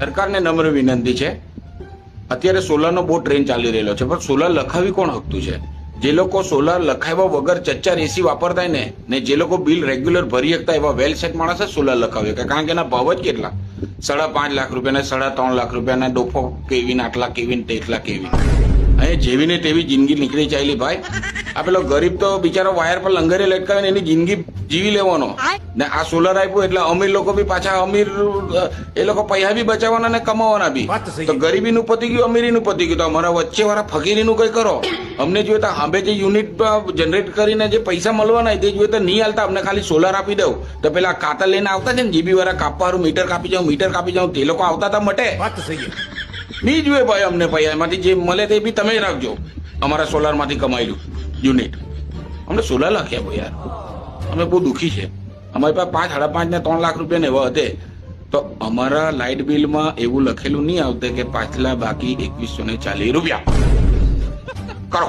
સરકારને નમ્ર વિનંતી છે, અત્યારે સોલારનો બહુ ટ્રેન્ડ ચાલી રહેલો છે, પણ સોલાર લખાવી કોણ હકતું છે? જે લોકો સોલાર લખાવ્યા વગર ચચ્ચાર એસી વાપરતા ને જે લોકો બિલ રેગ્યુલર ભરી શકતા એવા વેલ સેટ માણસ જ સોલાર લખાવે, કારણ કે એના ભાવ જ કેટલા, 5.5 લાખ રૂપિયા, 3.5 લાખ રૂપિયા, ડોફો કેવીન, આટલા કેવીન, તેટલા કેવીન. અહીં જેવી ને તેવી જિંદગી નીકળી ચાલી ભાઈ. આ પેલો ગરીબ તો બિચારો વાયર પર લંગરે લટકાવીને એની જિંદગી જીવી લેવાનો, ને આ સોલાર આપ્યું એટલે અમીર લોકો બી પાછા અમીર, એ લોકો પૈસા બી બચાવવાના ને કમાવાના બી. તો ગરીબીનું પતી ગયું, અમીરીનું પતી ગયું, તો અમારા વચ્ચે વાળા ફકીરીનું કઈ કરો. અમને જોઈએ તો હવે જે યુનિટ જનરેટ કરીને જે પૈસા મળવાના તે જોઈએ તો નહીં હાલતા, અમને ખાલી સોલાર આપી દઉં તો પેલા કાતર લઈને આવતા છે ને જીબી વાળા કાપવાનું, મીટર કાપી જાઉં તે લોકો આવતા હતા મટે. નહીં જોઈએ ભાઈ અમને પૈસા, એમાંથી જે મળે તે બી તમે રાખજો, અમારા સોલાર માંથી કમાયેલું યુનિટ. અમને સોલાર લખ્યા ભાઈ યાર, અમે બહુ દુઃખી છે. અમારી પાસે 5, 5.5 ને 3 લાખ રૂપિયા ને એવા હતે, તો અમારા લાઇટ બિલમાં એવું લખેલું નહીં આવતું કે પાછલા બાકી 2140 રૂપિયા કરો.